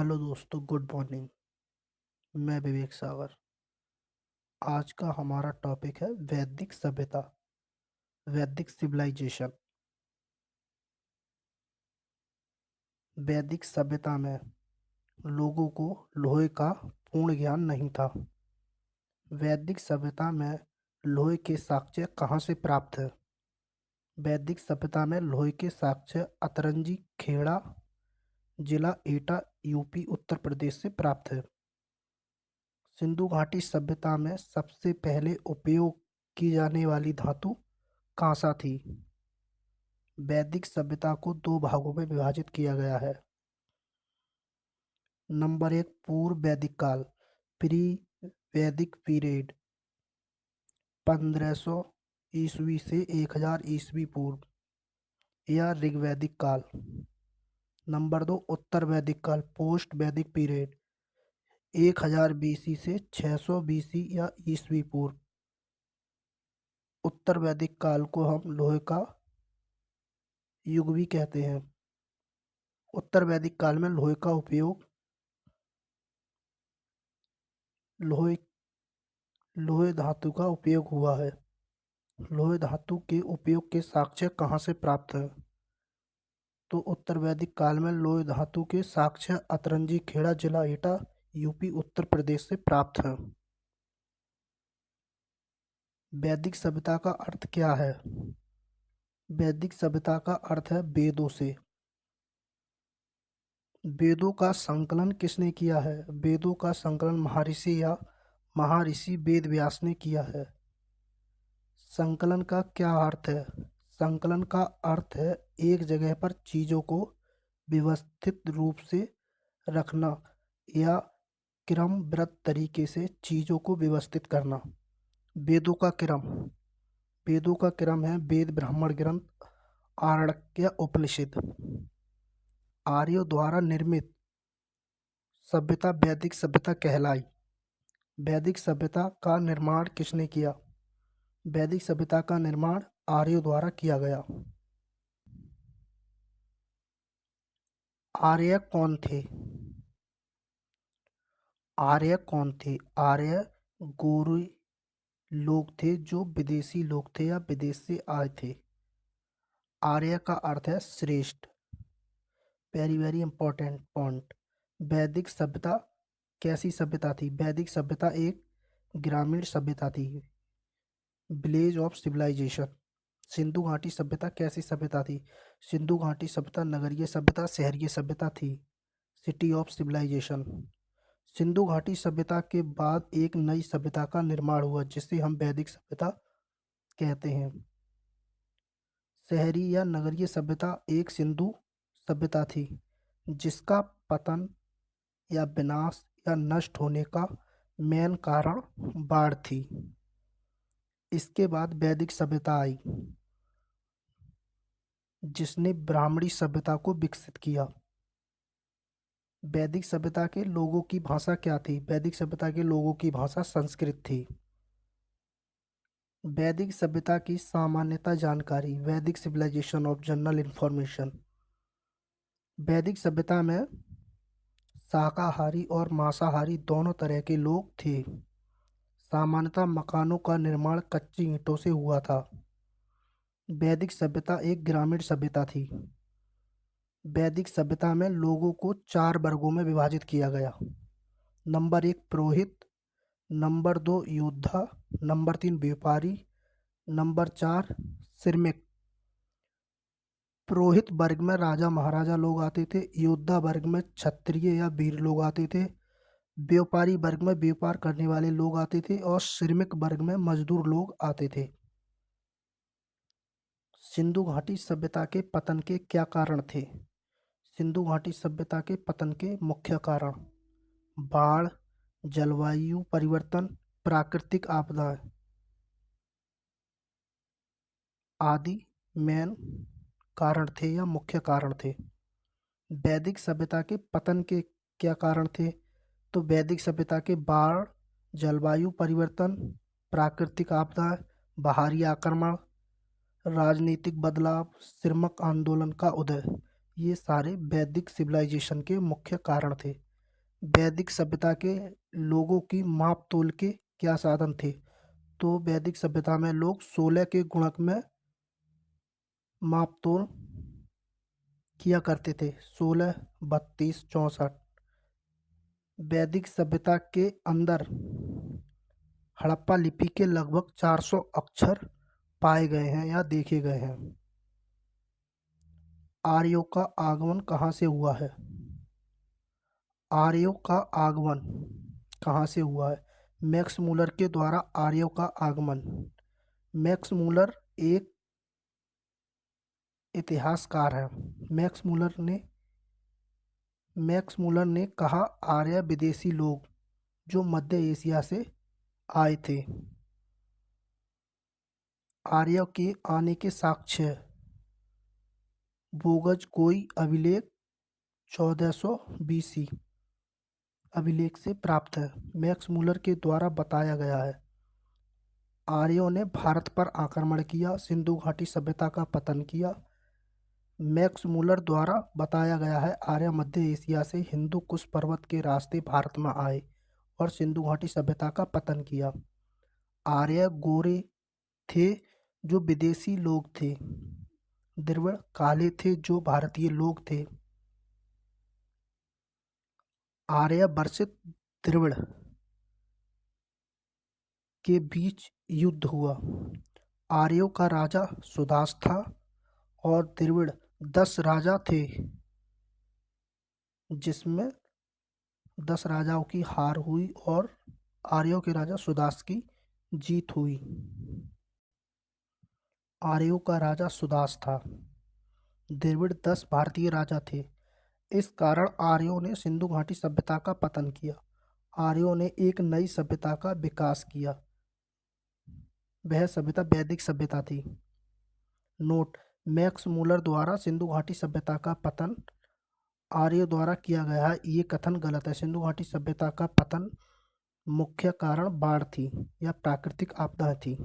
Hello दोस्तों, good morning. मैं विवेक सागर। आज का हमारा टॉपिक है वैदिक सभ्यता, वैदिक सिविलाइजेशन। वैदिक सभ्यता में लोगों को लोहे का पूर्ण ज्ञान नहीं था। वैदिक सभ्यता में लोहे के साक्ष्य कहाँ से प्राप्त है? वैदिक सभ्यता में लोहे के साक्ष्य अतरंजी खेड़ा, जिला एटा, यूपी, उत्तर प्रदेश से प्राप्त है। सिंधु घाटी सभ्यता में सबसे पहले उपयोग की जाने वाली धातु कांसा थी। वैदिक सभ्यता को दो भागों में विभाजित किया गया है। नंबर एक, पूर्व वैदिक काल, प्री वैदिक पीरियड, 1500 ईस्वी से 1000 ईस्वी पूर्व या ऋग्वैदिक काल। नंबर दो, उत्तर वैदिक काल, पोस्ट वैदिक पीरियड, 1000 बीसी से 600 बीसी या ईस्वी पूर्व। उत्तर वैदिक काल को हम लोहे का युग भी कहते हैं। उत्तर वैदिक काल में लोहे का उपयोग लोहे लोहे धातु का उपयोग हुआ है। लोहे धातु के उपयोग के साक्ष्य कहाँ से प्राप्त है? तो उत्तर वैदिक काल में लोहे धातु के साक्ष्य अतरंजी खेड़ा, जिला एटा, यूपी, उत्तर प्रदेश से प्राप्त हैं। वैदिक सभ्यता का अर्थ क्या है? वैदिक सभ्यता का अर्थ है वेदों से। वेदों का संकलन किसने किया है? वेदों का संकलन महर्षि वेद व्यास ने किया है। संकलन का क्या अर्थ है? संकलन का अर्थ है एक जगह पर चीजों को व्यवस्थित रूप से रखना या क्रमबद्ध तरीके से चीजों को व्यवस्थित करना। वेदों का क्रम वेदों का क्रम है वेद, ब्राह्मण ग्रंथ, आरण्यक, उपनिषद। आर्यों द्वारा निर्मित सभ्यता वैदिक सभ्यता कहलाई। वैदिक सभ्यता का निर्माण किसने किया? वैदिक सभ्यता का निर्माण आर्यों द्वारा किया गया। आर्य कौन थे? आर्य कौन थे? आर्य गोरी लोग थे जो विदेशी लोग थे या विदेश से आए थे। आर्य का अर्थ है श्रेष्ठ। Very very important point. वैदिक सभ्यता कैसी सभ्यता थी? वैदिक सभ्यता एक ग्रामीण सभ्यता थी, विलेज ऑफ सिविलाइजेशन। सिंधु घाटी सभ्यता कैसी सभ्यता थी? सिंधु घाटी सभ्यता नगरीय सभ्यता, शहरीय सभ्यता थी, सिटी ऑफ सिविलाइजेशन। सिंधु घाटी सभ्यता के बाद एक नई सभ्यता का निर्माण हुआ जिसे हम वैदिक सभ्यता कहते हैं। शहरी या नगरीय सभ्यता एक सिंधु सभ्यता थी जिसका पतन या विनाश या नष्ट होने का मेन कारण बाढ़ थी। इसके बाद वैदिक सभ्यता आई जिसने ब्राह्मणी सभ्यता को विकसित किया। वैदिक सभ्यता के लोगों की भाषा क्या थी? वैदिक सभ्यता के लोगों की भाषा संस्कृत थी। वैदिक सभ्यता की सामान्यता जानकारी, वैदिक सिविलाइजेशन ऑफ जनरल इंफॉर्मेशन। वैदिक सभ्यता में शाकाहारी और मांसाहारी दोनों तरह के लोग थे। सामान्यतः मकानों का निर्माण कच्ची ईंटों से हुआ था। वैदिक सभ्यता एक ग्रामीण सभ्यता थी। वैदिक सभ्यता में लोगों को 4 वर्गों में विभाजित किया गया। नंबर 1, पुरोहित। नंबर 2, योद्धा। नंबर 3, व्यापारी। नंबर 4, श्रमिक। पुरोहित वर्ग में राजा महाराजा लोग आते थे। योद्धा वर्ग में क्षत्रिय या वीर लोग आते थे। व्यापारी वर्ग में व्यापार करने वाले लोग आते थे और श्रमिक वर्ग में मजदूर लोग आते थे। सिंधु घाटी सभ्यता के पतन के क्या कारण थे? सिंधु घाटी सभ्यता के पतन के मुख्य कारण बाढ़, जलवायु परिवर्तन, प्राकृतिक आपदाएं आदि मेन कारण थे या मुख्य कारण थे। वैदिक सभ्यता के पतन के क्या कारण थे? तो वैदिक सभ्यता के बाढ़, जलवायु परिवर्तन, प्राकृतिक आपदा, बाहरी आक्रमण, राजनीतिक बदलाव, श्रमिक आंदोलन का उदय, ये सारे वैदिक सिविलाइजेशन के मुख्य कारण थे। वैदिक सभ्यता के लोगों की माप तोल के क्या साधन थे? तो वैदिक सभ्यता में लोग 16 के गुणक में माप तोल किया करते थे। 16, 32, 64। वैदिक सभ्यता के अंदर हड़प्पा लिपि के लगभग 400 अक्षर पाए गए हैं या देखे गए हैं। आर्यों का आगमन कहाँ से हुआ है? आर्यों का आगमन कहाँ से हुआ है? मैक्स मूलर के द्वारा आर्यों का आगमन। मैक्स मूलर एक इतिहासकार हैं। मैक्स मूलर ने कहा आर्य विदेशी लोग जो मध्य एशिया से आए थे। आर्यों के आने के साक्ष्य बोगज कोई अभिलेख 1400 BC अभिलेख से प्राप्त है। मैक्स मूलर के द्वारा बताया गया है आर्यों ने भारत पर आक्रमण किया, सिंधु घाटी सभ्यता का पतन किया। मैक्स मूलर द्वारा बताया गया है आर्य मध्य एशिया से हिंदू कुश पर्वत के रास्ते भारत में आए और सिंधु घाटी सभ्यता का पतन किया। आर्य गोरे थे जो विदेशी लोग थे। द्रविड़ काले थे जो भारतीय लोग थे। आर्य वर्षित द्रविड़ के बीच युद्ध हुआ। आर्यों का राजा सुदास था और द्रविड़ 10 राजा थे जिसमें 10 राजाओं की हार हुई और आर्यों के राजा सुदास की जीत हुई। आर्यों का राजा सुदास था। द्रविड़ 10 भारतीय राजा थे। इस कारण आर्यों ने सिंधु घाटी सभ्यता का पतन किया। आर्यों ने एक नई सभ्यता का विकास किया। वह सभ्यता वैदिक सभ्यता थी। नोट: मैक्स मूलर द्वारा सिंधु घाटी सभ्यता का पतन आर्यों द्वारा किया गया है, ये कथन गलत है। सिंधु घाटी सभ्यता का पतन मुख्य कारण बाढ़ थी या प्राकृतिक आपदा थी।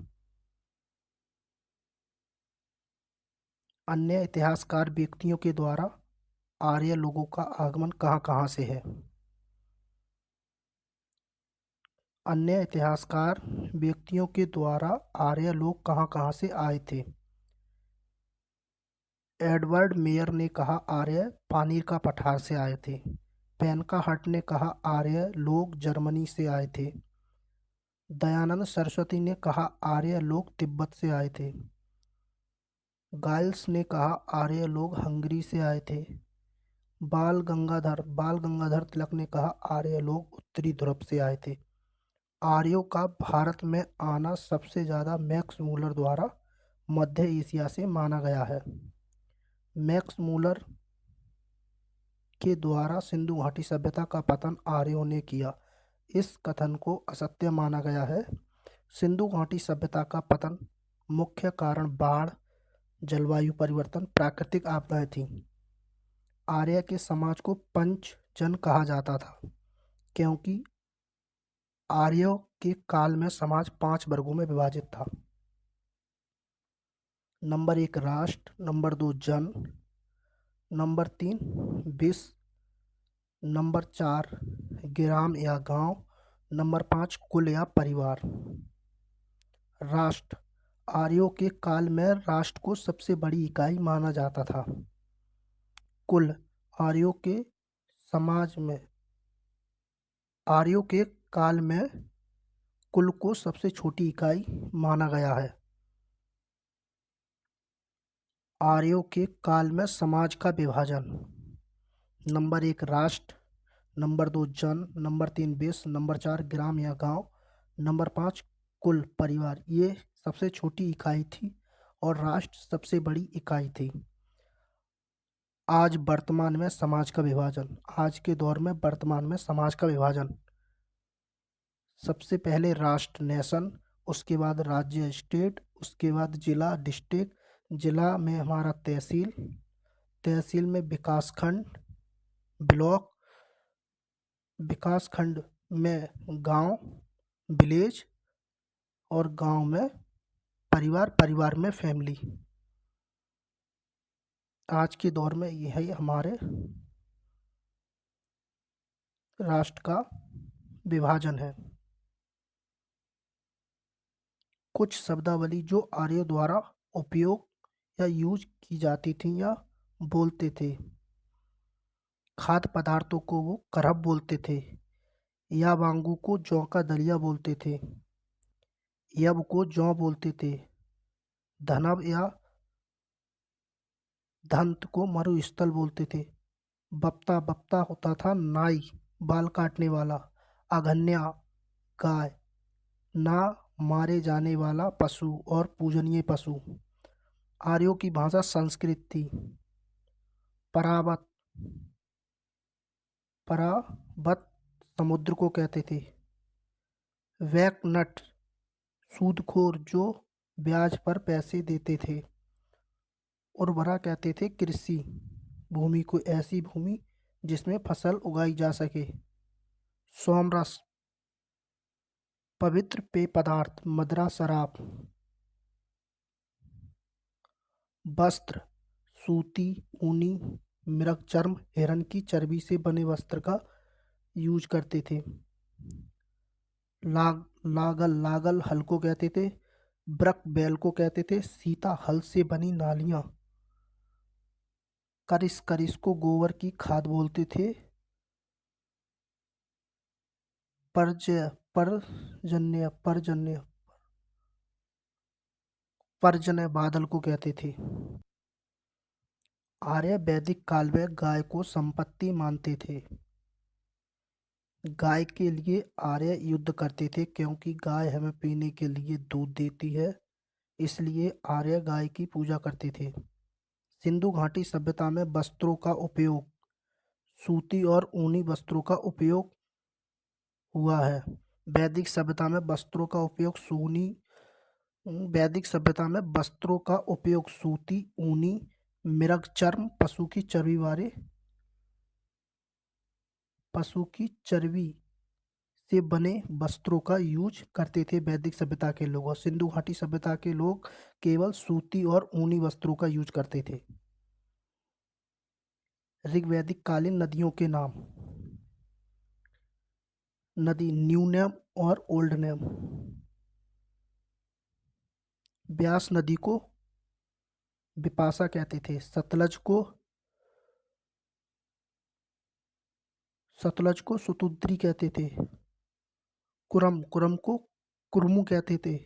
अन्य इतिहासकार व्यक्तियों के द्वारा आर्य लोगों का आगमन कहाँ कहाँ से है? अन्य इतिहासकार व्यक्तियों के द्वारा आर्य लोग कहाँ कहाँ से आए थे? एडवर्ड मेयर ने कहा आर्य पानीर का पठार से आए थे। पेनका हट ने कहा आर्य लोग जर्मनी से आए थे। दयानंद सरस्वती ने कहा आर्य लोग तिब्बत से आए थे। गाइल्स ने कहा आर्य लोग हंगरी से आए थे। बाल गंगाधर तिलक ने कहा आर्य लोग उत्तरी ध्रुव से आए थे। आर्यों का भारत में आना सबसे ज़्यादा मैक्स मूलर द्वारा मध्य एशिया से माना गया है। मैक्स मूलर के द्वारा सिंधु घाटी सभ्यता का पतन आर्यों ने किया, इस कथन को असत्य माना गया है। सिंधु घाटी सभ्यता का पतन मुख्य कारण बाढ़, जलवायु परिवर्तन, प्राकृतिक आपदाएं थीं। आर्य के समाज को पंच जन कहा जाता था क्योंकि आर्यों के काल में समाज 5 वर्गों में विभाजित था। नंबर 1 राष्ट्र, नंबर 2 जन, नंबर 3 विश्व, नंबर 4 ग्राम या गांव, नंबर 5 कुल या परिवार। राष्ट्र: आर्यों के काल में राष्ट्र को सबसे बड़ी इकाई माना जाता था। कुल: आर्यों के समाज में आर्यों के काल में कुल को सबसे छोटी इकाई माना गया है। आर्यों के काल में समाज का विभाजन: नंबर 1 राष्ट्र, नंबर 2 जन, नंबर 3 विश्व, नंबर 4 ग्राम या गांव, नंबर 5 कुल परिवार। ये सबसे छोटी इकाई थी और राष्ट्र सबसे बड़ी इकाई थी। आज वर्तमान में समाज का विभाजन। आज के दौर में वर्तमान में समाज का विभाजन: सबसे पहले राष्ट्र नेशन, उसके बाद राज्य स्टेट, उसके बाद जिला डिस्ट्रिक्ट, जिला में हमारा तहसील, तहसील में विकासखंड ब्लॉक, विकासखंड में गांव विलेज और गांव में परिवार, परिवार में फैमिली। आज के दौर में यही हमारे राष्ट्र का विभाजन है। कुछ शब्दावली जो आर्यों द्वारा उपयोग या यूज की जाती थी या बोलते थे। खाद्य पदार्थों को वो करहब बोलते थे। या वांगू को जौ का दलिया बोलते थे। यब को जौ बोलते थे। धनब या धंत को मरुस्थल बोलते थे। बप्ता बप्ता होता था नाई, बाल काटने वाला। अघन्या गाय, ना मारे जाने वाला पशु और पूजनीय पशु। आर्यों की भाषा संस्कृत थी। परावत, परावत समुद्र को कहते थे। वैकनट, सूदखोर जो ब्याज पर पैसे देते थे। उर्वरा कहते थे कृषि भूमि को, ऐसी भूमि जिसमें फसल उगाई जा सके। सोमरस, पवित्र पेय पदार्थ, मदिरा शराब। वस्त्र, सूती, ऊनी, मृगचर्म, हिरन की चर्बी से बने वस्त्र का यूज करते थे। लागल, लागल हल को कहते थे। ब्रक बैल को कहते थे। सीता हल से बनी नालियां। करिस, करिस को गोबर की खाद बोलते थे। परजय, परजन्य, परजन्य, पर्जन्य बादल को कहते थे। आर्य वैदिक काल में गाय को संपत्ति मानते थे। गाय के लिए आर्य युद्ध करते थे क्योंकि गाय हमें पीने के लिए दूध देती है, इसलिए आर्य गाय की पूजा करते थे। सिंधु घाटी सभ्यता में वस्त्रों का उपयोग, सूती और ऊनी वस्त्रों का उपयोग हुआ है। वैदिक सभ्यता में वस्त्रों का उपयोग सूनी वैदिक सभ्यता में वस्त्रों का उपयोग सूती, ऊनी, मृगचर्म, पशु की चर्बी से बने वस्त्रों का यूज करते थे वैदिक सभ्यता के लोग, और सिंधु घाटी सभ्यता के लोग केवल सूती और ऊनी वस्त्रों का यूज करते थे। ऋग्वैदिक कालीन नदियों के नाम। नदी, न्यू नेम और ओल्ड नेम। ब्यास नदी को बिपाशा कहते थे। सतलज को सुतुद्री कहते थे। कुरम, कुरम को कुरमु कहते थे।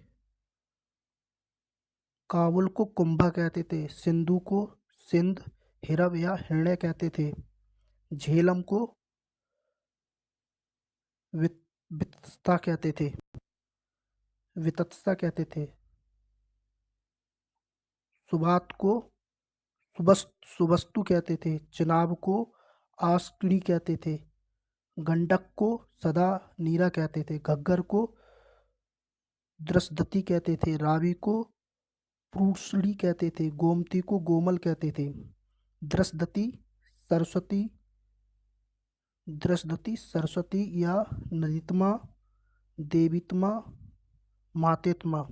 काबुल को कुंभा कहते थे। सिंधु को सिंध, हिरव या हिरण्य कहते थे। झेलम को वितस्ता कहते थे। वितत्सा कहते थे। सुबात को सुबस्तु कहते थे। चिनाब को आस्कड़ी कहते थे। गंडक को सदा नीरा कहते थे। घग्गर को दृशदती कहते थे। रावी को प्रूसड़ी कहते थे। गोमती को गोमल कहते थे। दृशदती सरस्वती दृशदती सरस्वती या नदीतमा, देवीतमा, मातेतमा,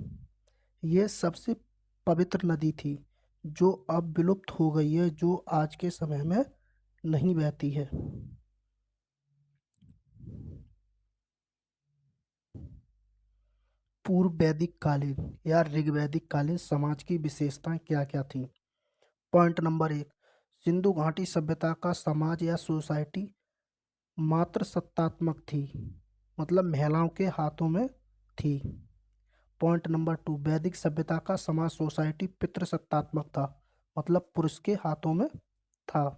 ये सबसे पवित्र नदी थी जो अब विलुप्त हो गई है, जो आज के समय में नहीं बहती है। पूर्व वैदिक कालीन या ऋग्वैदिक कालीन समाज की विशेषताएं क्या क्या थी। पॉइंट नंबर 1, सिंधु घाटी सभ्यता का समाज या सोसाइटी मात्र सत्तात्मक थी, मतलब महिलाओं के हाथों में थी। पॉइंट नंबर 2, वैदिक सभ्यता का समाज सोसाइटी पितृसत्तात्मक था, मतलब पुरुष के हाथों में था।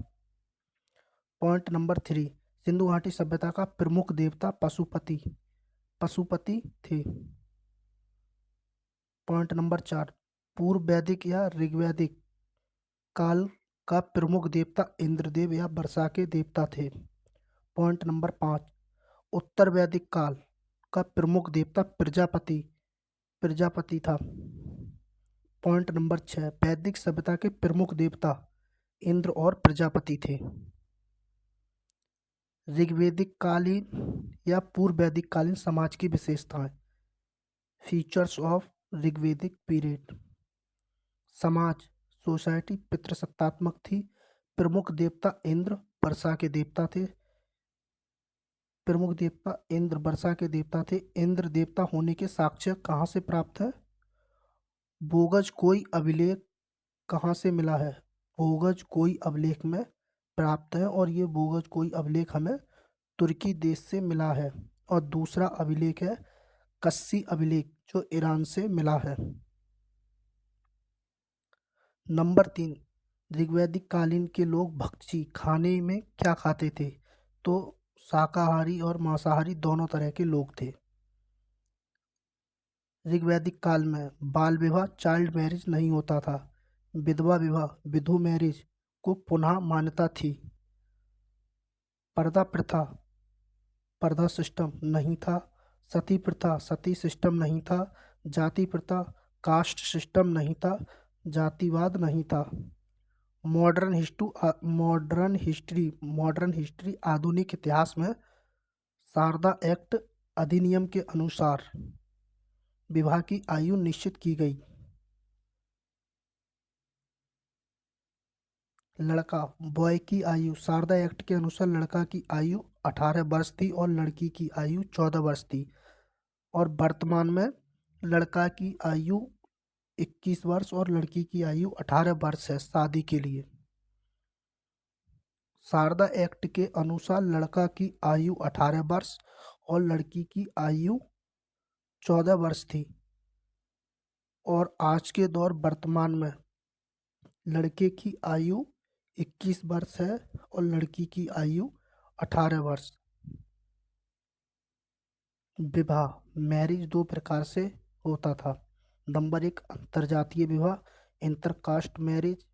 पॉइंट नंबर 3, सिंधु घाटी सभ्यता का प्रमुख देवता पशुपति थे। पॉइंट नंबर 4, पूर्व वैदिक या ऋग्वैदिक काल का प्रमुख देवता इंद्रदेव या वर्षा के देवता थे। पॉइंट नंबर 5, उत्तर वैदिक काल का प्रमुख देवता प्रजापति था। पॉइंट नंबर 6, वैदिक सभ्यता के प्रमुख देवता इंद्र और प्रजापति थे। ऋग्वैदिक कालीन या पूर्व वैदिक कालीन समाज की विशेषताएं। Features of Rigvedic period. समाज सोसाइटी पितृसत्तात्मक थी। प्रमुख देवता इंद्र वर्षा के देवता थे। प्रमुख देवता इंद्र, वर्षा के देवता थे। इंद्र देवता होने के साक्ष्य कहाँ से प्राप्त है? बोगज कोई अभिलेख कहाँ से मिला है? बोगज कोई अभिलेख में प्राप्त है, और ये बोगज कोई अभिलेख हमें तुर्की देश से मिला है। और दूसरा अभिलेख है कस्सी अभिलेख, जो ईरान से मिला है। नंबर 3, ऋग्वैदिक कालीन के लोग भक्षी खाने में क्या खाते थे? तो शाकाहारी और मांसाहारी दोनों तरह के लोग थे। ऋग्वैदिक काल में बाल विवाह चाइल्ड मैरिज नहीं होता था। विधवा विवाह विधु मैरिज को पुनः मान्यता थी। पर्दा प्रथा पर्दा सिस्टम नहीं था। सती प्रथा सती सिस्टम नहीं था। जाति प्रथा कास्ट सिस्टम नहीं था। जातिवाद नहीं था। मॉडर्न हिस्ट्री आधुनिक इतिहास में शारदा एक्ट अधिनियम के अनुसार विवाह की आयु निश्चित की गई। लड़का बॉय की आयु शारदा एक्ट के अनुसार लड़का की आयु 18 वर्ष थी और लड़की की आयु 14 वर्ष थी। और वर्तमान में लड़का की आयु 21 वर्ष और लड़की की आयु 18 वर्ष है शादी के लिए। शारदा एक्ट के अनुसार लड़का की आयु 18 वर्ष और लड़की की आयु 14 वर्ष थी। और आज के दौर वर्तमान में लड़के की आयु 21 वर्ष है और लड़की की आयु 18 वर्ष। विवाह मैरिज दो प्रकार से होता था। नंबर 1, अंतरजातीय विवाह इंटरकास्ट मैरिज,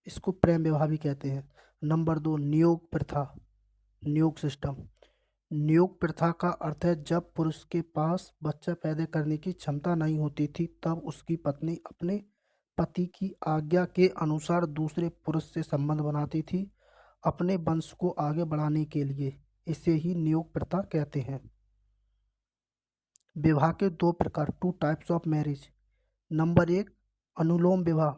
इसको प्रेम विवाह भी कहते हैं। नंबर 2, नियोग प्रथा नियोग सिस्टम। नियोग प्रथा का अर्थ है जब पुरुष के पास बच्चा पैदा करने की क्षमता नहीं होती थी, तब उसकी पत्नी अपने पति की आज्ञा के अनुसार दूसरे पुरुष से संबंध बनाती थी अपने वंश को आगे बढ़ाने के लिए। इसे ही नियोग प्रथा कहते हैं। विवाह के दो प्रकार, 2 टाइप्स ऑफ मैरिज। नंबर 1, अनुलोम विवाह।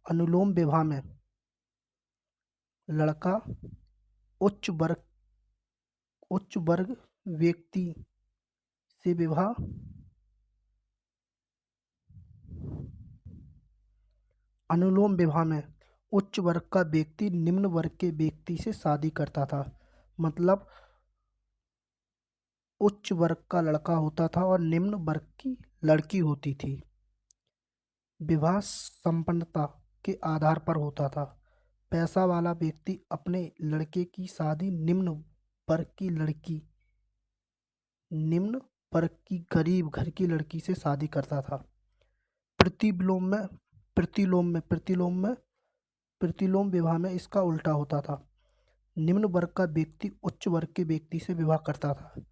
अनुलोम विवाह में लड़का उच्च वर्ग व्यक्ति से विवाह अनुलोम विवाह में उच्च वर्ग का व्यक्ति निम्न वर्ग के व्यक्ति से शादी करता था। मतलब उच्च वर्ग का लड़का होता था और निम्न वर्ग की लड़की होती थी। विवाह संपन्नता के आधार पर होता था। पैसा वाला व्यक्ति अपने लड़के की शादी निम्न वर्ग की गरीब घर की लड़की से शादी करता था। प्रतिलोम में प्रतिलोम में प्रतिलोम में प्रतिलोम विवाह में इसका उल्टा होता था। निम्न वर्ग का व्यक्ति उच्च वर्ग के व्यक्ति से विवाह करता था।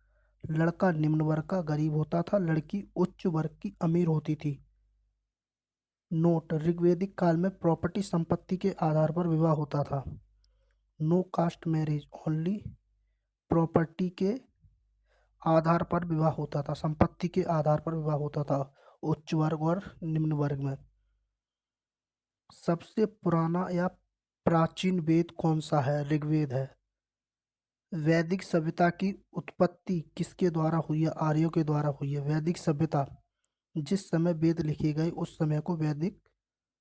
लड़का निम्न वर्ग का गरीब होता था, लड़की उच्च वर्ग की अमीर होती थी। नोट, ऋग्वैदिक काल में प्रॉपर्टी संपत्ति के आधार पर विवाह होता था। No caste marriage, only property के आधार पर विवाह होता था, संपत्ति के आधार पर विवाह होता था उच्च वर्ग और निम्न वर्ग में। सबसे पुराना या प्राचीन वेद कौन सा है? ऋग्वेद है। वैदिक सभ्यता की उत्पत्ति किसके द्वारा हुई है? आर्यों के द्वारा हुई है। वैदिक सभ्यता, जिस समय वेद लिखे गए उस समय को वैदिक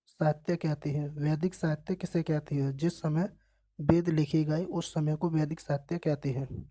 साहित्य कहते हैं। वैदिक साहित्य किसे कहते हैं? जिस समय वेद लिखे गए उस समय को वैदिक साहित्य कहते हैं।